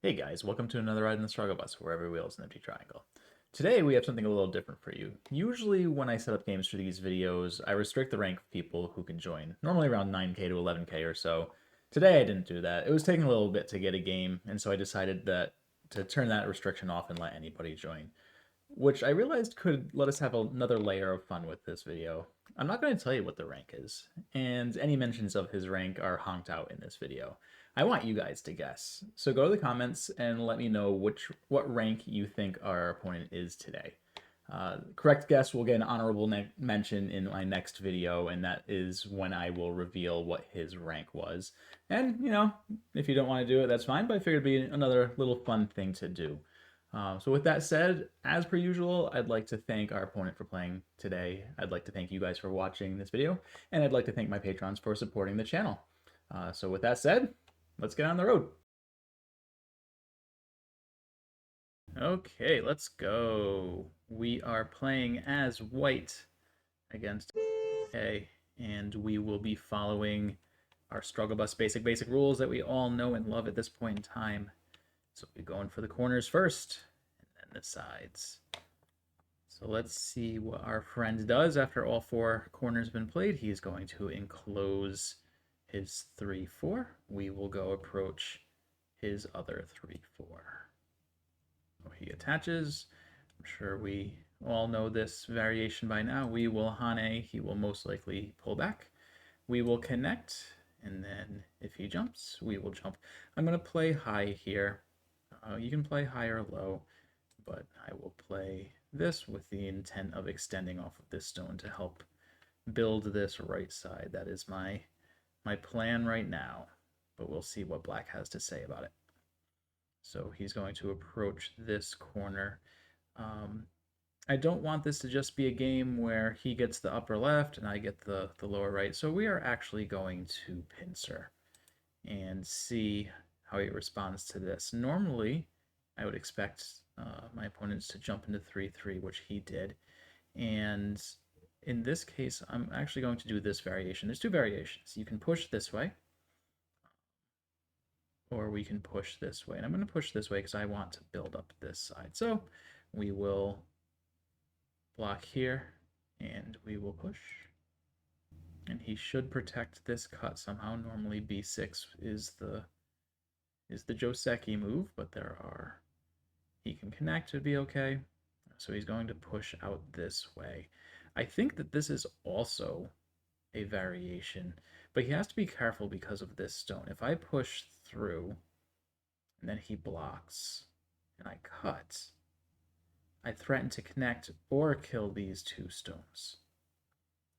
Hey guys, welcome to another ride in the struggle bus where every wheel is an empty triangle. Today we have something a little different for you. Usually when I set up games for these videos, I restrict the rank of people who can join, normally around 9k to 11k or so. Today I didn't do that. It was taking a little bit to get a game, and so I decided that to turn that restriction off and let anybody join, which I realized could let us have another layer of fun with this video. I'm not going to tell you what the rank is, and any mentions of his rank are honked out in this video. I want you guys to guess. So go to the comments and let me know what rank you think our opponent is today. Correct guess will get an honorable mention in my next video, and that is when I will reveal what his rank was. And, if you don't want to do it, that's fine, but I figured it'd be another little fun thing to do. So with that said, as per usual, I'd like to thank our opponent for playing today. I'd like to thank you guys for watching this video, and I'd like to thank my patrons for supporting the channel. So with that said, let's get on the road. Okay, let's go. We are playing as white against A, and we will be following our struggle bus basic rules that we all know and love at this point in time. So we're going for the corners first, and then the sides. So let's see what our friend does after all four corners have been played. He's going to enclose his 3-4. We will go approach his other 3-4. So he attaches. I'm sure we all know this variation by now. We will Hane. He will most likely pull back. We will connect, and then if he jumps, we will jump. I'm going to play high here. You can play high or low, but I will play this with the intent of extending off of this stone to help build this right side. That is my plan right now, but we'll see what black has to say about it. So he's going to approach this corner. I don't want this to just be a game where he gets the upper left and I get the lower right. So we are actually going to pincer and see how he responds to this. Normally, I would expect my opponents to jump into 3-3, which he did. And in this case, I'm actually going to do this variation. There's two variations. You can push this way, or we can push this way. And I'm going to push this way because I want to build up this side. So we will block here, and we will push. And he should protect this cut somehow. Normally B6 is the Joseki move, but he can connect, it'd be okay. So he's going to push out this way. I think that this is also a variation, but he has to be careful because of this stone. If I push through and then he blocks and I cut, I threaten to connect or kill these two stones.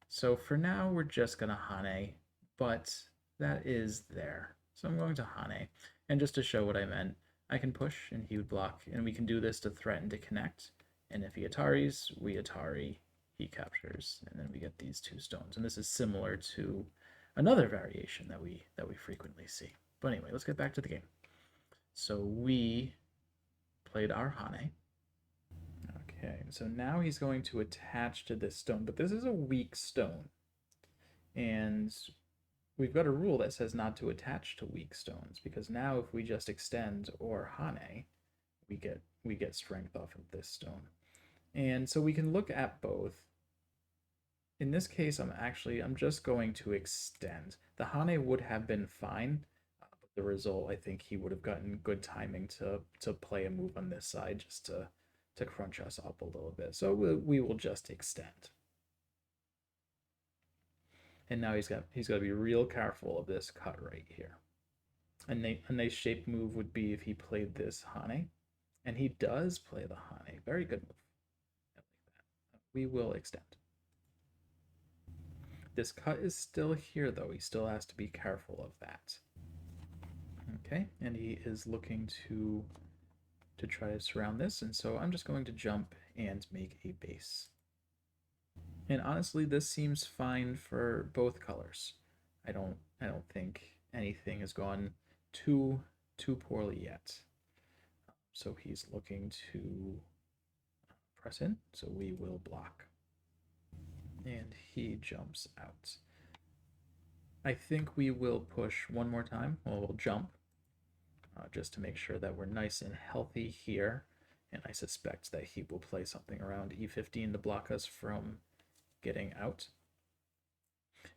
So for now, we're just going to Hane, but that is there. So I'm going to Hane. And just to show what I meant, I can push and he would block, and we can do this to threaten to connect. And if he Ataris, we Atari, he captures, and then we get these two stones. And this is similar to another variation that we frequently see. But anyway, let's get back to the game. So we played our Hane. Okay, so now he's going to attach to this stone, but this is a weak stone. And we've got a rule that says not to attach to weak stones, because now if we just extend or Hane, we get strength off of this stone. And so we can look at both. In this case, I'm just going to extend. The Hane would have been fine, but the result, I think he would have gotten good timing to play a move on this side just to crunch us up a little bit. So we will just extend. And now he's got to be real careful of this cut right here. A nice shape move would be if he played this Hane, and he does play the Hane. Very good move. I like that. We will extend. This cut is still here, though. He still has to be careful of that. Okay, and he is looking to try to surround this, and so I'm just going to jump and make a base. And honestly, this seems fine for both colors. I don't think anything has gone too poorly yet. So he's looking to press in, so we will block. And he jumps out. I think we will push one more time. Well, we'll jump. just to make sure that we're nice and healthy here. And I suspect that he will play something around e15 to block us from getting out.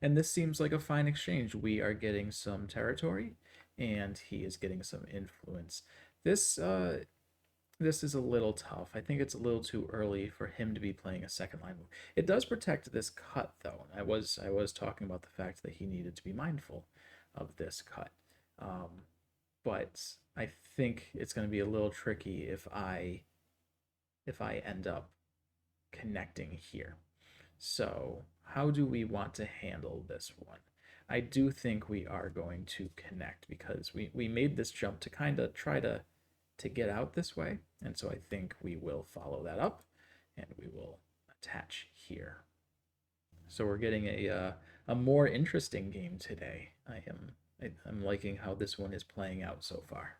And this seems like a fine exchange. We are getting some territory, and he is getting some influence. This is a little tough. I think it's a little too early for him to be playing a second line move. It does protect this cut though. I was talking about the fact that he needed to be mindful of this cut. But I think it's going to be a little tricky if I end up connecting here. So how do we want to handle this one? I do think we are going to connect because we made this jump to kind of try to get out this way. And so I think we will follow that up and we will attach here. So we're getting a more interesting game today. I'm liking how this one is playing out so far.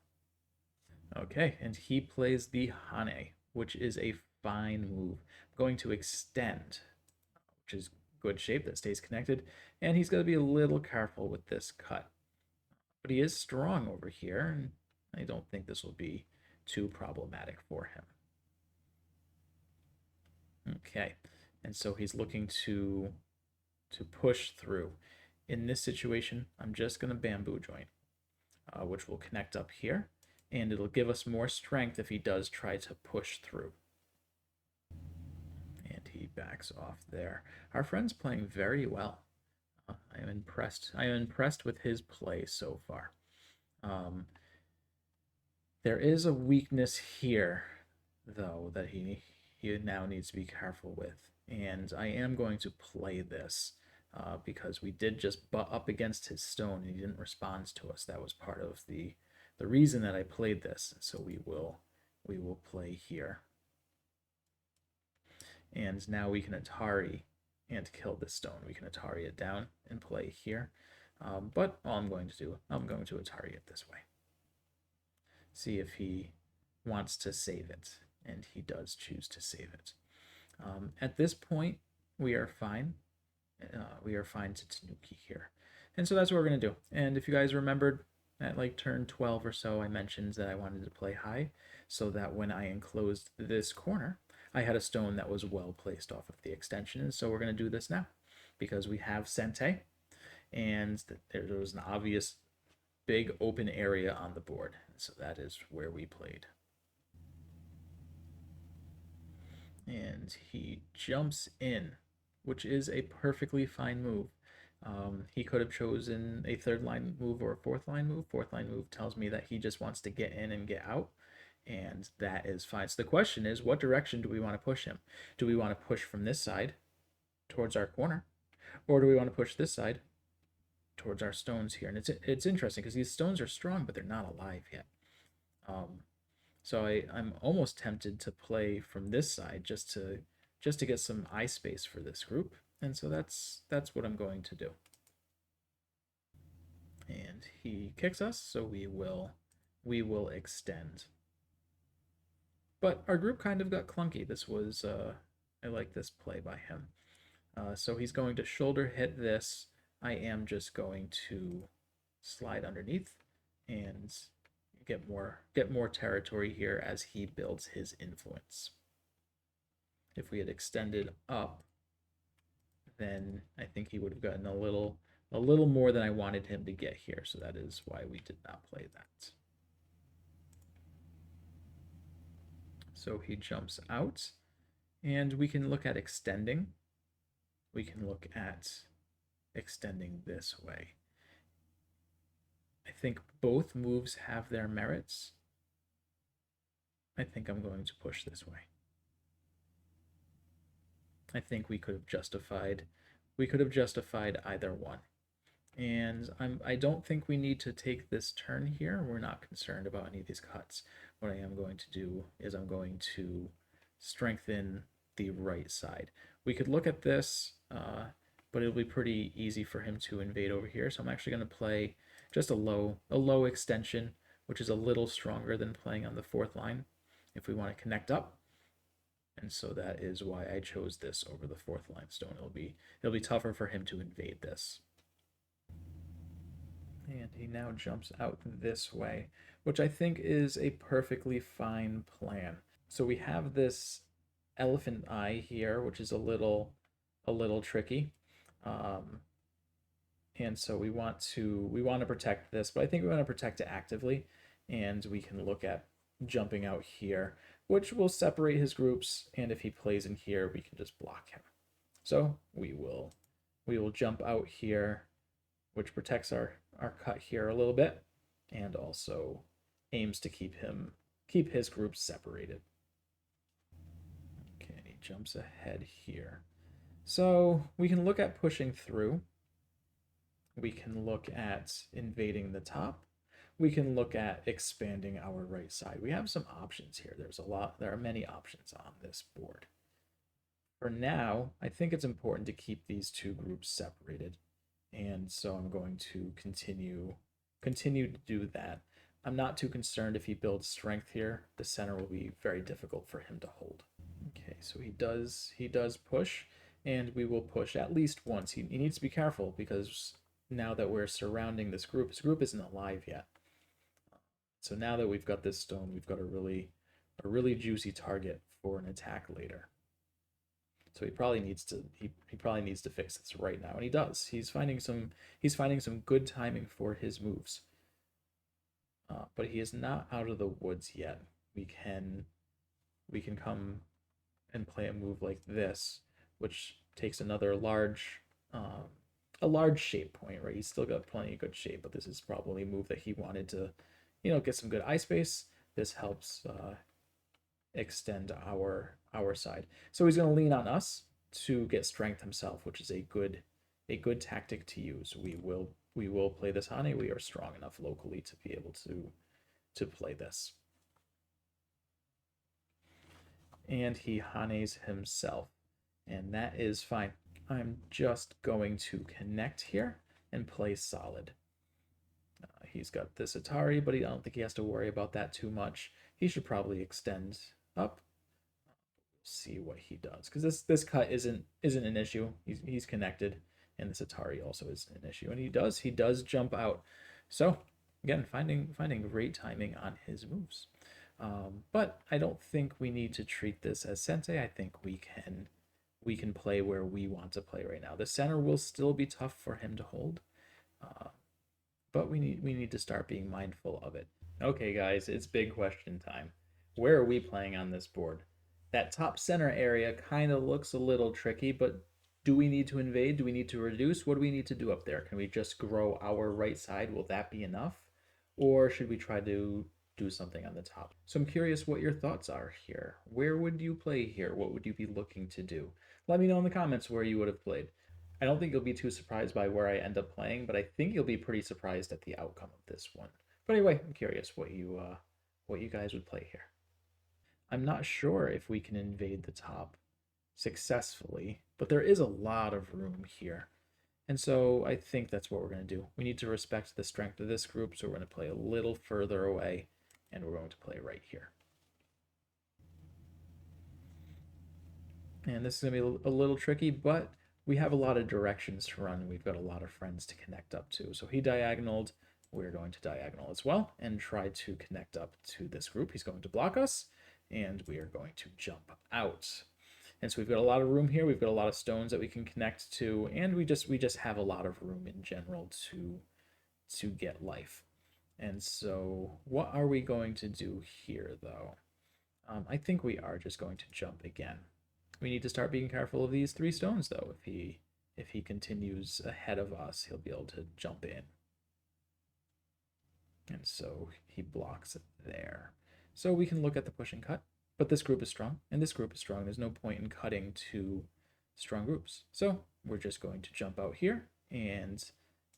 Okay, and he plays the Hane, which is a fine move. I'm going to extend, which is good shape that stays connected, and he's got to be a little careful with this cut. But he is strong over here, and I don't think this will be too problematic for him. Okay, and so he's looking to push through. In this situation, I'm just going to bamboo joint, which will connect up here, and it'll give us more strength if he does try to push through. And he backs off there. Our friend's playing very well. I am impressed. I am impressed with his play so far. There is a weakness here, though, that he now needs to be careful with. And I am going to play this because we did just butt up against his stone and he didn't respond to us. That was part of the reason that I played this. So we will play here. And now we can Atari and kill this stone. We can Atari it down and play here. But all I'm going to do, I'm going to Atari it this way. See if he wants to save it. And he does choose to save it. At this point, we are fine. We are fine to Tanuki here. And so that's what we're going to do. And if you guys remembered, at like turn 12 or so, I mentioned that I wanted to play high so that when I enclosed this corner, I had a stone that was well placed off of the extension. And so we're going to do this now because we have Sente and there was an obvious big open area on the board. So that is where we played. And he jumps in, which is a perfectly fine move. He could have chosen a third line move or a fourth line move. Fourth line move tells me that he just wants to get in and get out, and that is fine. So the question is, what direction do we want to push him? Do we want to push from this side towards our corner, or do we want to push this side towards our stones here? And it's interesting because these stones are strong, but they're not alive yet. So I'm almost tempted to play from this side just to get some eye space for this group. And so that's what I'm going to do. And he kicks us, so we will extend. But our group kind of got clunky. This was I like this play by him. So he's going to shoulder hit this. I am just going to slide underneath and get more territory here as he builds his influence. If we had extended up, then I think he would have gotten a little more than I wanted him to get here. So that is why we did not play that. So he jumps out, and we can look at extending. We can look at extending this way. I think both moves have their merits. I think I'm going to push this way. I think we could have justified either one. And I don't think we need to take this turn here. We're not concerned about any of these cuts. What I am going to do is I'm going to strengthen the right side. We could look at this, but it'll be pretty easy for him to invade over here. So I'm actually going to play just a low extension, which is a little stronger than playing on the fourth line if we want to connect up. And so that is why I chose this over the fourth line stone. It'll be tougher for him to invade this. And he now jumps out this way, which I think is a perfectly fine plan. So we have this elephant eye here, which is a little tricky. Um, and so we want to protect this, but I think we want to protect it actively, and we can look at jumping out here, which will separate his groups, and if he plays in here, we can just block him. So we will jump out here, which protects our cut here a little bit, and also aims to keep his groups separated. Okay, he jumps ahead here. So we can look at pushing through. We can look at invading the top. We can look at expanding our right side. We have some options here. There are many options on this board. For now, I think it's important to keep these two groups separated. And so I'm going to continue to do that. I'm not too concerned if he builds strength here. The center will be very difficult for him to hold. Okay, so he does push, and we will push at least once. He needs to be careful because now that we're surrounding this group, his group isn't alive yet. So now that we've got this stone, we've got a really juicy target for an attack later. So he probably needs to fix this right now, and he does. He's finding some good timing for his moves. But he is not out of the woods yet. We can come and play a move like this, which takes another a large shape point, right? He's still got plenty of good shape, but this is probably a move that he wanted to, get some good eye space. This helps extend our side. So he's going to lean on us to get strength himself, which is a good tactic to use. We will play this Hane. We are strong enough locally to be able to play this. And he Hanes himself, and that is fine. I'm just going to connect here and play solid. He's got this Atari, but I don't think he has to worry about that too much. He should probably extend up. See what he does, because this cut isn't an issue. He's connected, and this Atari also isn't an issue, and he does jump out. So again, finding great timing on his moves. But I don't think we need to treat this as sensei. I think we can play where we want to play right now. The center will still be tough for him to hold, but we need to start being mindful of it. Okay, guys, it's big question time. Where are we playing on this board? That top center area kind of looks a little tricky, but do we need to invade? Do we need to reduce? What do we need to do up there? Can we just grow our right side? Will that be enough? Or should we try to do something on the top? So I'm curious what your thoughts are here. Where would you play here? What would you be looking to do? Let me know in the comments where you would have played. I don't think you'll be too surprised by where I end up playing, but I think you'll be pretty surprised at the outcome of this one. But anyway, I'm curious what you guys would play here. I'm not sure if we can invade the top successfully, but there is a lot of room here. And so I think that's what we're going to do. We need to respect the strength of this group, so we're going to play a little further away, and we're going to play right here. And this is going to be a little tricky, but we have a lot of directions to run. We've got a lot of friends to connect up to. So he diagonaled. We're going to diagonal as well and try to connect up to this group. He's going to block us, and we are going to jump out. And so we've got a lot of room here. We've got a lot of stones that we can connect to, and we just have a lot of room in general to get life. And so what are we going to do here, though? I think we are just going to jump again. We need to start being careful of these 3 stones, though. If he continues ahead of us, he'll be able to jump in. And so he blocks it there. So we can look at the push and cut. But this group is strong, and this group is strong. There's no point in cutting to strong groups. So we're just going to jump out here and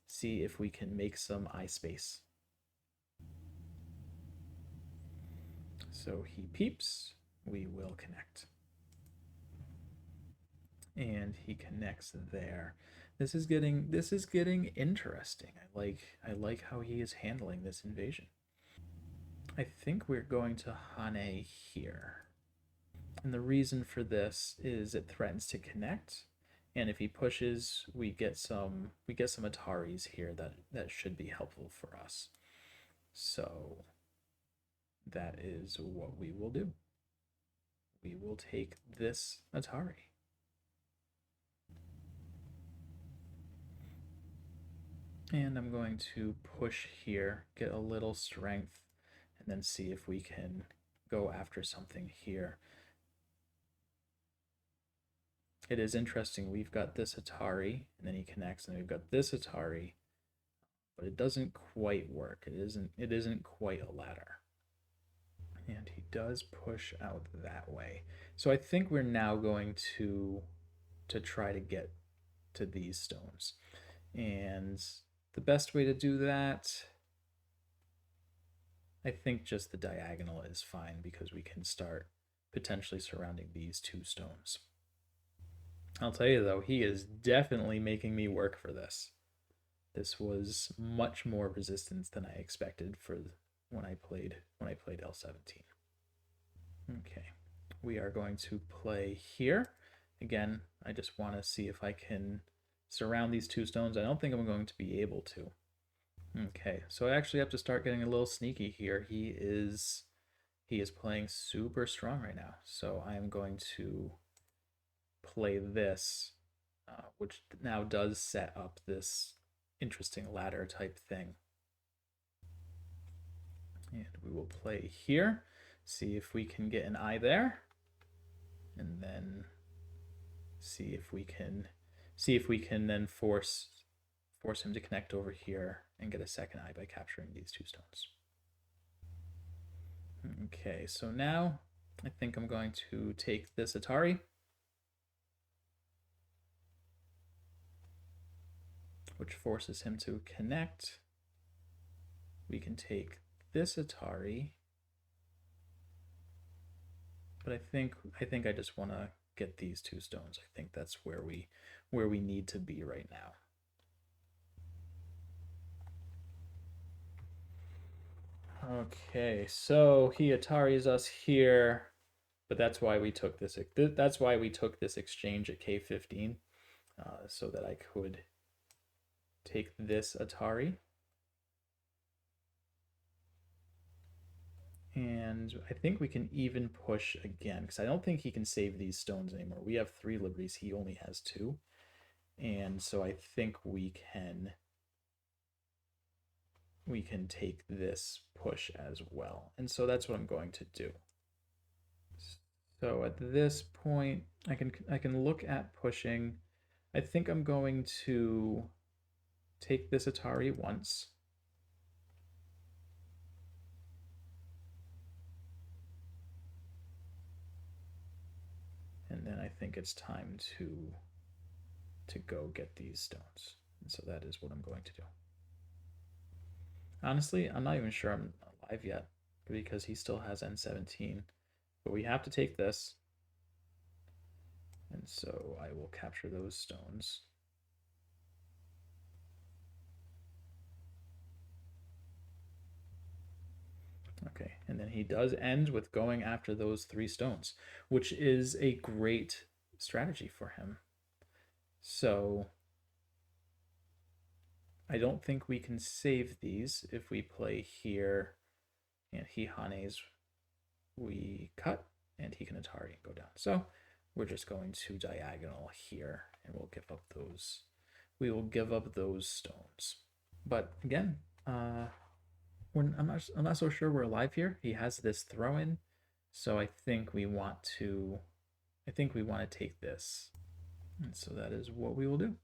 see if we can make some eye space. So he peeps. We will connect. And he connects there. This is getting interesting. I like how he is handling this invasion. I think we're going to Hane here. And the reason for this is it threatens to connect, And if he pushes, we get some Ataris here that should be helpful for us. So that is what we will do. We will take this Atari. And I'm going to push here, get a little strength, and then see if we can go after something here. It is interesting. We've got this Atari, and then he connects, and we've got this Atari, but it doesn't quite work. It isn't quite a ladder. And he does push out that way. So I think we're now going to try to get to these stones. And the best way to do that, I think just the diagonal is fine, because we can start potentially surrounding these two stones. I'll tell you though, he is definitely making me work for this. This was much more resistance than I expected for when I played L17. Okay, we are going to play here. Again, I just want to see if I can surround these two stones. I don't think I'm going to be able to. Okay, so I actually have to start getting a little sneaky here. He is playing super strong right now. So I am going to play this, which now does set up this interesting ladder type thing. And we will play here, see if we can get an eye there, and then see if we can then force him to connect over here and get a second eye by capturing these two stones. Okay, so now I think I'm going to take this Atari, which forces him to connect. We can take this Atari, but I think I just want to get these two stones. I think that's where we need to be right now. Okay, so he Ataris us here, but that's why we took this. That's why we took this exchange at K15, so that I could take this Atari. And I think we can even push again, because I don't think he can save these stones anymore. We have 3 liberties, he only has 2. And so I think we can take this push as well. And so that's what I'm going to do. So at this point, I can look at pushing. I think I'm going to take this Atari once. And then I think it's time to go get these stones. And so that is what I'm going to do. Honestly, I'm not even sure I'm alive yet, because he still has N17. But we have to take this. And so I will capture those stones. Okay, and then he does end with going after those 3 stones, which is a great strategy for him. So I don't think we can save these if we play here and he Hanes, we cut, and he can Atari and go down. So we're just going to diagonal here, and we'll give up those. We will give up those stones. But again, I'm not so sure we're alive here. He has this throw in, so I think we want to take this, and so that is what we will do.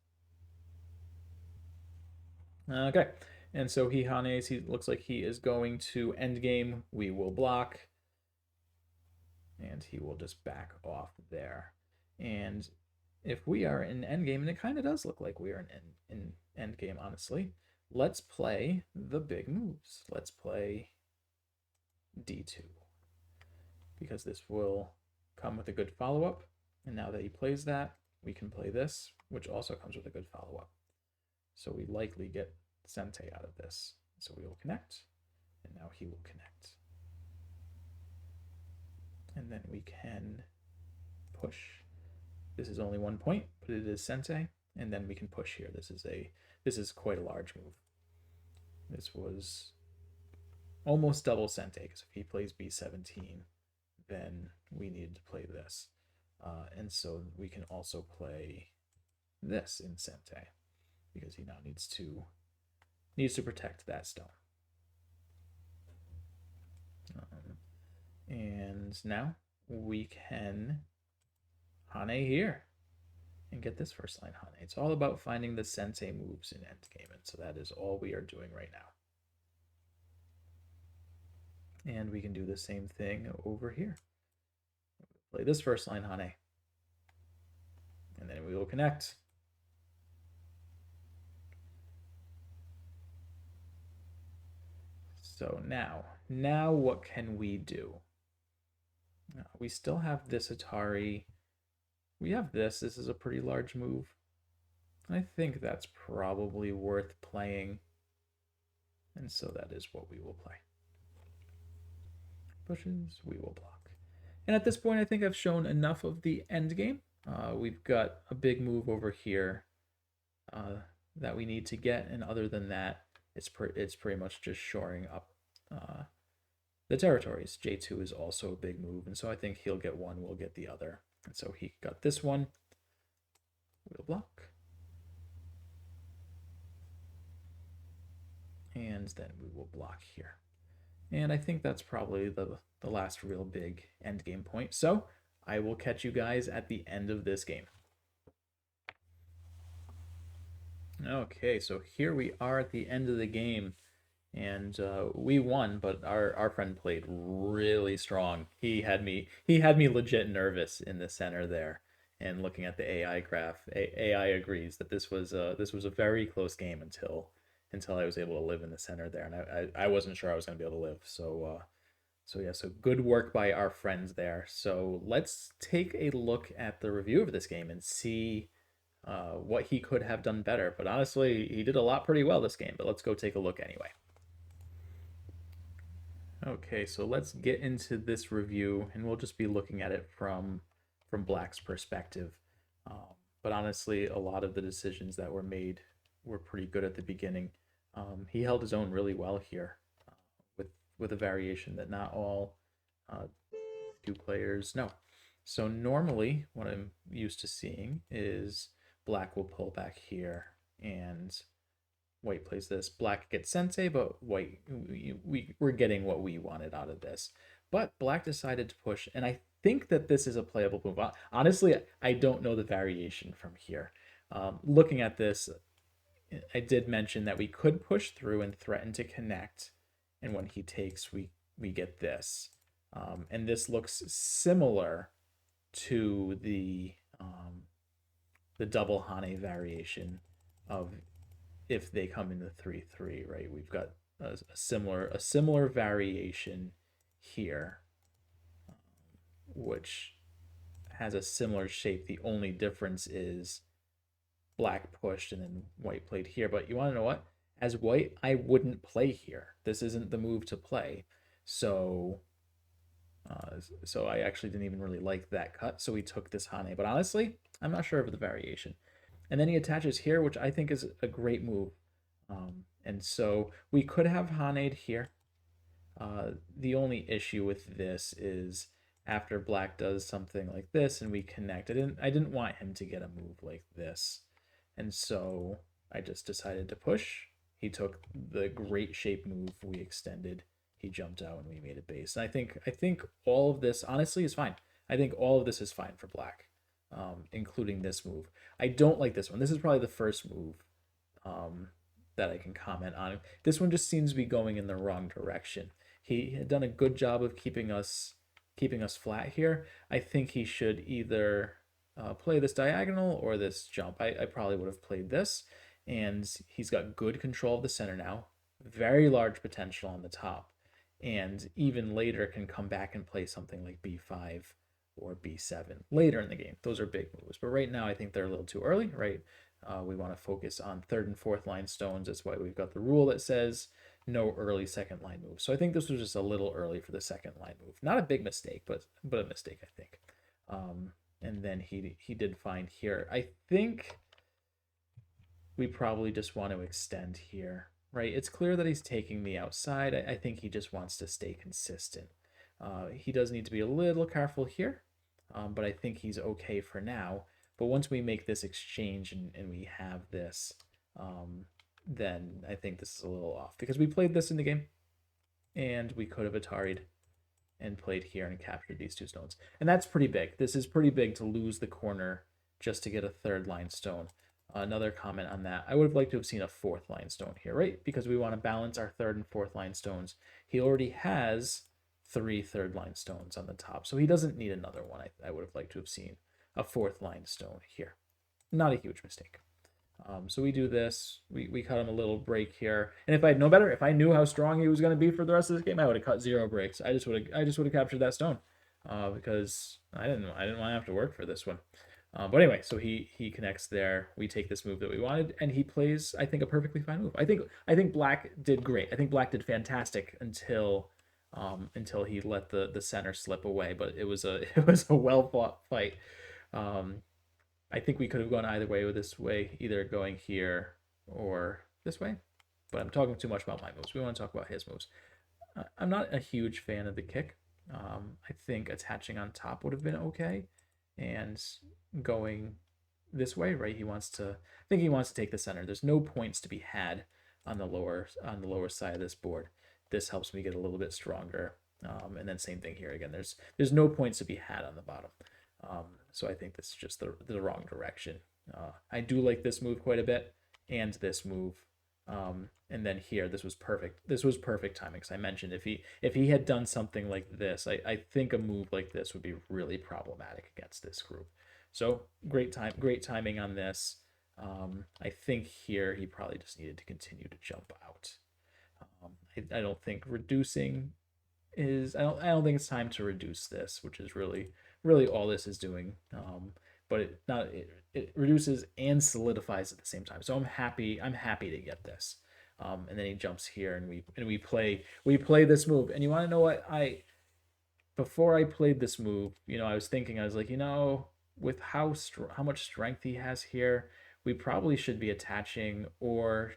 Okay, and so he Hanes, he looks like he is going to endgame. We will block, and he will just back off there. And if we are in endgame, and it kind of does look like we are in endgame, honestly, let's play the big moves. Let's play D2, because this will come with a good follow-up. And now that he plays that, we can play this, which also comes with a good follow-up. So we likely get Sente out of this. So we will connect, and now he will connect. And then we can push This is only 1 point, but it is sente, and then we can push here. This is quite a large move. This was almost double sente, because if he plays b17, then we needed to play this. And so we can also play this in sente, because he now needs to protect that stone. And now we can Hane here and get this first line Hane. It's all about finding the sente moves in endgame, and so that is all we are doing right now. And we can do the same thing over here. Play this first line Hane. And then we will connect. So now what can we do? We still have this Atari. We have this. This is a pretty large move. I think that's probably worth playing. And so that is what we will play. Pushes, we will block. And at this point, I think I've shown enough of the end game. We've got a big move over here that we need to get. And other than that, it's pretty much just shoring up the territories. J2 is also a big move, and so I think he'll get one, we'll get the other. And so he got this one. We'll block. And then we will block here. And I think that's probably the last real big end game point. So I will catch you guys at the end of this game. Okay, so here we are at the end of the game. And we won, but our friend played really strong. He had me legit nervous in the center there. And looking at the AI graph, AI agrees that this was a very close game until I was able to live in the center there, and I wasn't sure I was going to be able to live. So so good work by our friends there. So let's take a look at the review of this game and see what he could have done better. But honestly, he did a lot pretty well this game. But let's go take a look anyway. Okay, so let's get into this review, and we'll just be looking at it from Black's perspective. But honestly, a lot of the decisions that were made were pretty good at the beginning. He held his own really well here, with a variation that not all two players know. So normally, what I'm used to seeing is Black will pull back here and White plays this. Black gets sente, but White, we're getting what we wanted out of this. But Black decided to push, and I think that this is a playable move. Honestly, I don't know the variation from here. Looking at this, I did mention that we could push through and threaten to connect, and when he takes, we get this. And this looks similar to the double Hane variation of if they come into 3-3, right? We've got a similar variation here, which has a similar shape. The only difference is Black pushed and then White played here. But you want to know what? As White, I wouldn't play here. This isn't the move to play. So I actually didn't even really like that cut. So we took this Hane. But honestly, I'm not sure of the variation. And then he attaches here, which I think is a great move. And so we could have Haned here. The only issue with this is after Black does something like this and we connect, I didn't want him to get a move like this. And so I just decided to push. He took the great shape move, we extended. He jumped out and we made a base. And I think all of this honestly is fine. I think all of this is fine for Black. Including this move. I don't like this one. This is probably the first move that I can comment on. This one just seems to be going in the wrong direction. He had done a good job of keeping us flat here. I think he should either play this diagonal or this jump. I probably would have played this, and he's got good control of the center now. Very large potential on the top, and even later can come back and play something like b5 or b7 later in the game. Those are big moves, but right now I think they're a little too early, right? We want to focus on third and fourth line stones. That's why we've got the rule that says no early second line moves. So I think this was just a little early for the second line move. Not a big mistake, but a mistake, I think. and then he did fine here. I think we probably just want to extend here, right? It's clear that he's taking the outside. I think he just wants to stay consistent. He does need to be a little careful here, but I think he's okay for now. But once we make this exchange and we have this, then I think this is a little off because we played this in the game and we could have Atari'd and played here and captured these 2 stones. And that's pretty big. This is pretty big to lose the corner just to get a 3rd line stone. Another comment on that. I would have liked to have seen a 4th line stone here, right? Because we want to balance our 3rd and 4th line stones. He already has 3 3rd line stones on the top, so he doesn't need another one. I would have liked to have seen a 4th line stone here. Not a huge mistake. So we do this. We cut him a little break here. And if I had known better, if I knew how strong he was going to be for the rest of this game, I would have cut 0 breaks. I just would have captured that stone because I didn't want to have to work for this one. But anyway, so he connects there. We take this move that we wanted, and he plays, I think, a perfectly fine move. I think Black did great. I think Black did fantastic until he let the center slip away. But it was a well fought fight. I think we could have gone either way with this way, either going here or this way. But I'm talking too much about my moves. We want to talk about his moves. I'm not a huge fan of the kick. I think attaching on top would have been okay. And going this way, right? I think he wants to take the center. There's no points to be had on the lower side of this board. This helps me get a little bit stronger. And then same thing here again. There's no points to be had on the bottom. So I think this is just the wrong direction. I do like this move quite a bit, and this move. And then here, this was perfect. This was perfect timing, because I mentioned if he had done something like this, I think a move like this would be really problematic against this group. So great timing on this. I think here he probably just needed to continue to jump out. I don't think reducing is. I don't think it's time to reduce this, which is really all this is doing. But it reduces and solidifies at the same time. So I'm happy to get this. And then he jumps here, and we play this move. And you want to know what before I played this move, I was thinking, I was like, with how much strength he has here, we probably should be attaching or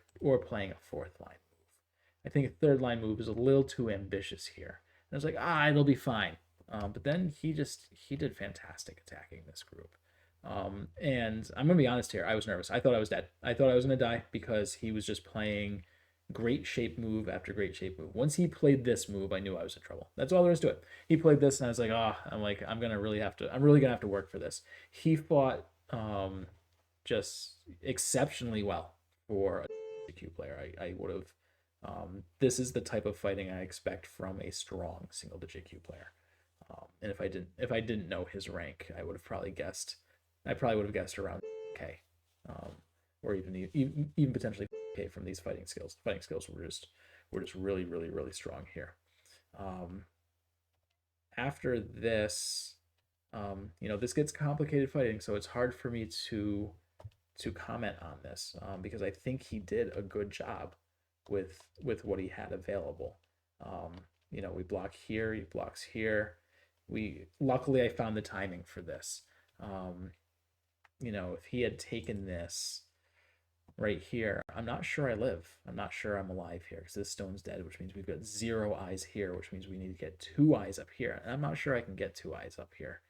playing a 4th line move. I think a 3rd line move is a little too ambitious here. And I was like, it'll be fine. But then he did fantastic attacking this group. And I'm gonna be honest here, I was nervous. I thought I was dead. I thought I was gonna die because he was just playing great shape move after great shape move. Once he played this move, I knew I was in trouble. That's all there is to it. He played this, and I was like, I'm really gonna have to work for this. He fought just exceptionally well for a DQ player. I would have. This is the type of fighting I expect from a strong single digit Q player. And if I didn't know his rank, I would have probably guessed. I probably would have guessed around K, or even potentially K from these fighting skills. The fighting skills were just really strong here. After this, this gets complicated fighting, so it's hard for me to comment on this because I think he did a good job with what he had available. We block here, he blocks here. Luckily I found the timing for this. If he had taken this right here, I'm not sure I live. I'm not sure I'm alive here because this stone's dead, which means we've got 0 eyes here, which means we need to get 2 eyes up here. And I'm not sure I can get 2 eyes up here.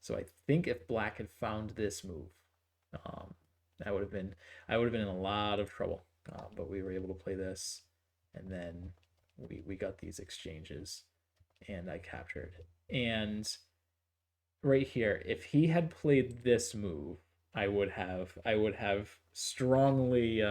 So I think if Black had found this move, I would have been in a lot of trouble. But we were able to play this, and then we got these exchanges, and I captured. And right here, if he had played this move, I would have strongly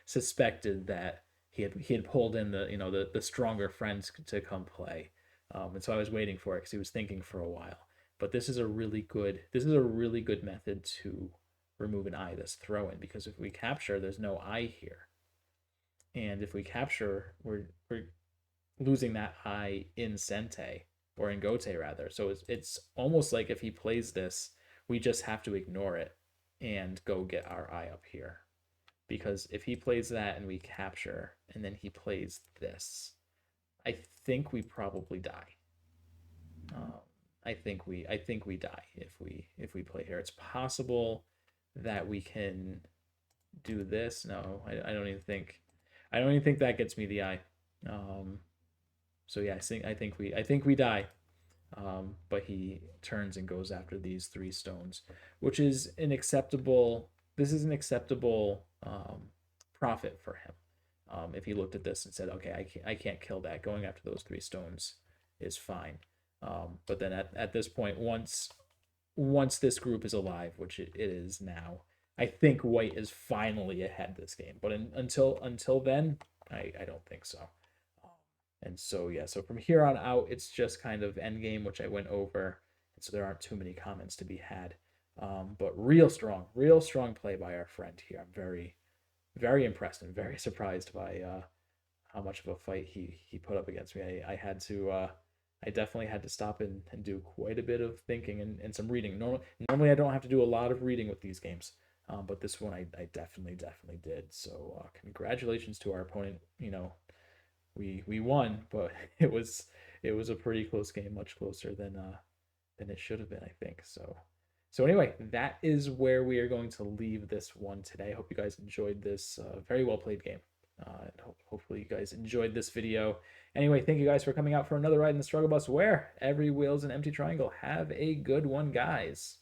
suspected that he had pulled in the stronger friends to come play, and so I was waiting for it because he was thinking for a while. But this is a really good method to remove an eye, this throw in, because if we capture, there's no eye here, and if we capture, we're losing that eye in Sente, or in Gote rather. So it's almost like if he plays this, we just have to ignore it and go get our eye up here. Because if he plays that and we capture, and then he plays this, I think we probably die. I think we die if we play here. It's possible that we can do this. No, I don't even think that gets me the eye. So yeah, I think we die. But he turns and goes after these 3 stones, which is an acceptable. This is an acceptable profit for him. If he looked at this and said, "Okay, I can't kill that. Going after those 3 stones is fine." But then at this point, once this group is alive, which it is now, I think White is finally ahead this game. But until then, I don't think so. And so yeah, so from here on out, it's just kind of end game, which I went over, and so there aren't too many comments to be had. But real strong play by our friend here. I'm very impressed and very surprised by how much of a fight he put up against me. I had to I definitely had to stop and do quite a bit of thinking and some reading. Normally I don't have to do a lot of reading with these games, but this one I definitely did. So congratulations to our opponent. You know, we won, but it was a pretty close game, much closer than it should have been, I think. So anyway, that is where we are going to leave this one today. I hope you guys enjoyed this very well played game. And hopefully you guys enjoyed this video. Anyway, thank you guys for coming out for another ride in the Struggle Bus, where every wheel is an empty triangle. Have a good one, guys.